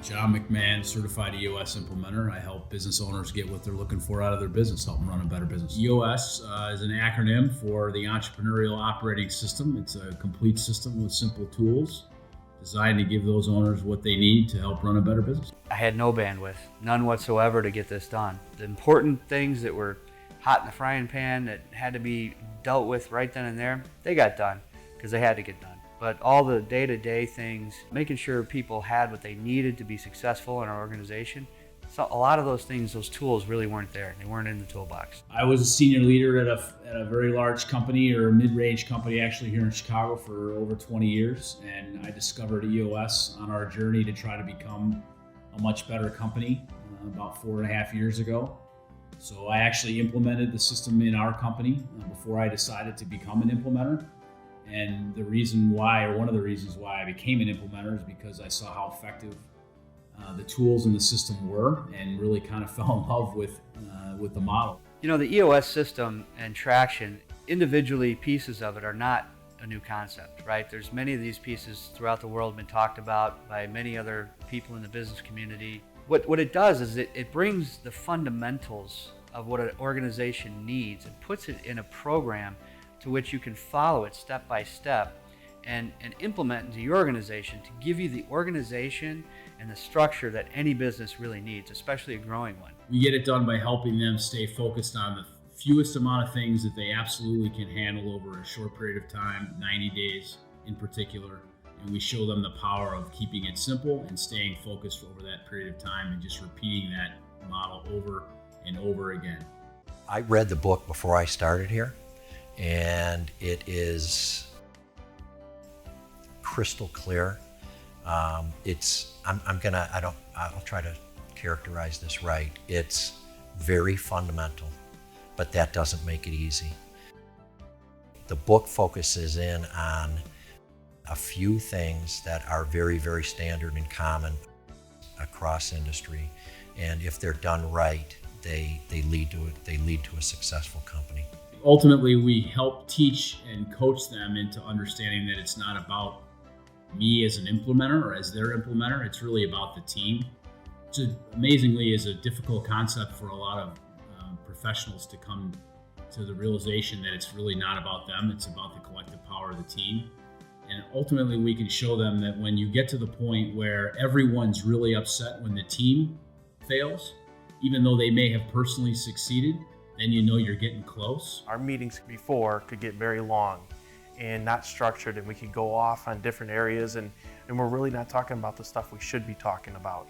John McMahon, Certified EOS Implementer. I help business owners get what they're looking for out of their business, help them run a better business. EOS is an acronym for the Entrepreneurial Operating System. It's a complete system with simple tools designed to give those owners what they need to help run a better business. I had no bandwidth, none whatsoever, to get this done. The important things that were hot in the frying pan that had to be dealt with right then and there, they got done because they had to get done. But all the day-to-day things, making sure people had what they needed to be successful in our organization, so a lot of those things, those tools really weren't there. They weren't in the toolbox. I was a senior leader at a very large company, or a mid-range company actually, here in Chicago for over 20 years. And I discovered EOS on our journey to try to become a much better company about 4.5 years ago. So I actually implemented the system in our company before I decided to become an implementer. And the reason why, or one of the reasons why I became an implementer, is because I saw how effective the tools in the system were, and really kind of fell in love with the model. You know, the EOS system and traction, individually pieces of it are not a new concept, right? There's many of these pieces throughout the world been talked about by many other people in the business community. What it does is it brings the fundamentals of what an organization needs and puts it in a program to which you can follow it step by step and implement into your organization to give you the organization and the structure that any business really needs, especially a growing one. We get it done by helping them stay focused on the fewest amount of things that they absolutely can handle over a short period of time, 90 days in particular. And we show them the power of keeping it simple and staying focused over that period of time, and just repeating that model over and over again. I read the book before I started here, and it is crystal clear. I'll try to characterize this right. It's very fundamental, but that doesn't make it easy. The book focuses in on a few things that are very, very standard and common across industry, and if they're done right, they lead to a successful company. Ultimately, we help teach and coach them into understanding that it's not about me as an implementer or as their implementer. It's really about the team, which amazingly is a difficult concept for a lot of professionals to come to the realization that it's really not about them. It's about the collective power of the team. And ultimately, we can show them that when you get to the point where everyone's really upset when the team fails, even though they may have personally succeeded, then you know you're getting close. Our meetings before could get very long and not structured, and we could go off on different areas, and we're really not talking about the stuff we should be talking about.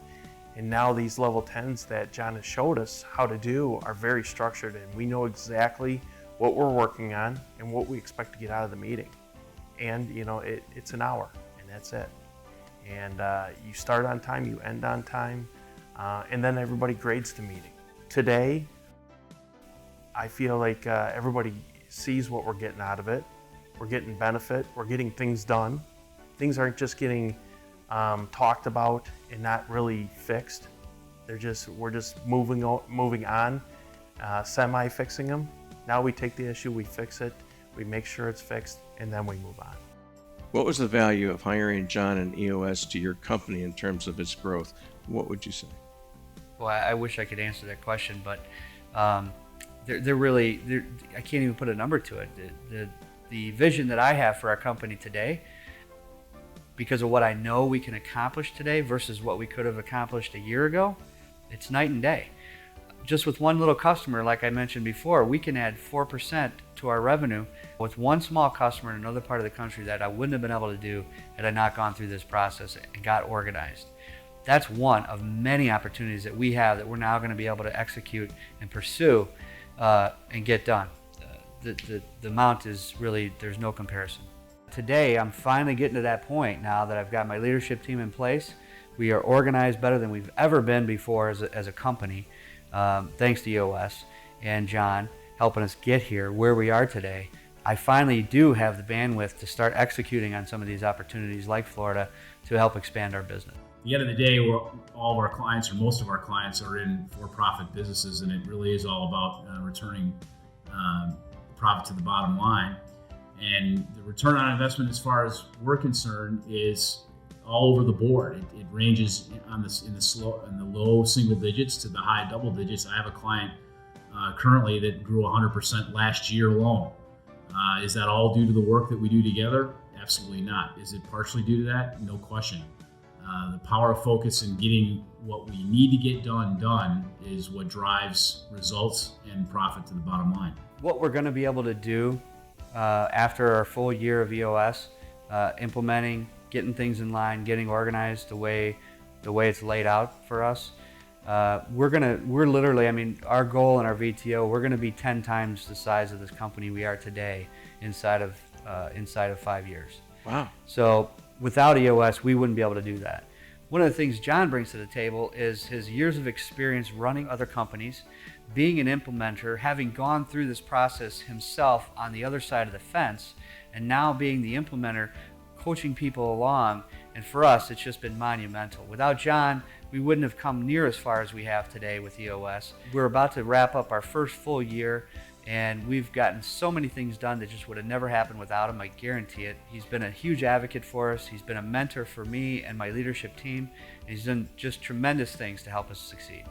And now these level 10s that John has showed us how to do are very structured, and we know exactly what we're working on and what we expect to get out of the meeting. And you know, it's an hour, and that's it. And you start on time, you end on time, and then everybody grades the meeting. Today, I feel like everybody sees what we're getting out of it. We're getting benefit, we're getting things done. Things aren't just getting talked about and not really fixed. We're just moving on, semi-fixing them. Now we take the issue, we fix it, we make sure it's fixed, and then we move on. What was the value of hiring John and EOS to your company in terms of its growth? What would you say? Well, I wish I could answer that question, but they're really, I can't even put a number to it. The vision that I have for our company today, because of what I know we can accomplish today versus what we could have accomplished a year ago, it's night and day. Just with one little customer, like I mentioned before, we can add 4% to our revenue with one small customer in another part of the country that I wouldn't have been able to do had I not gone through this process and got organized. That's one of many opportunities that we have that we're now going to be able to execute and pursue and get done. The amount is really, there's no comparison. Today, I'm finally getting to that point now that I've got my leadership team in place. We are organized better than we've ever been before as a company, thanks to EOS and John helping us get here where we are today. I finally do have the bandwidth to start executing on some of these opportunities like Florida to help expand our business. At the end of the day, all of our clients, or most of our clients, are in for-profit businesses, and it really is all about returning profit to the bottom line. And the return on investment, as far as we're concerned, is all over the board. It ranges in the low single digits to the high double digits. I have a client currently that grew 100% last year alone. Is that all due to the work that we do together? Absolutely not. Is it partially due to that? No question. The power of focus and getting what we need to get done is what drives results and profit to the bottom line. What we're going to be able to do after our full year of EOS, implementing, getting things in line, getting organized the way it's laid out for us, we're literally, I mean, our goal in our VTO, we're going to be 10 times the size of this company we are today inside of 5 years. Wow. So without EOS, we wouldn't be able to do that. One of the things John brings to the table is his years of experience running other companies, being an implementer, having gone through this process himself on the other side of the fence, and now being the implementer, coaching people along. And for us, it's just been monumental. Without John, we wouldn't have come near as far as we have today with EOS. We're about to wrap up our first full year, and we've gotten so many things done that just would have never happened without him, I guarantee it. He's been a huge advocate for us. He's been a mentor for me and my leadership team. He's done just tremendous things to help us succeed.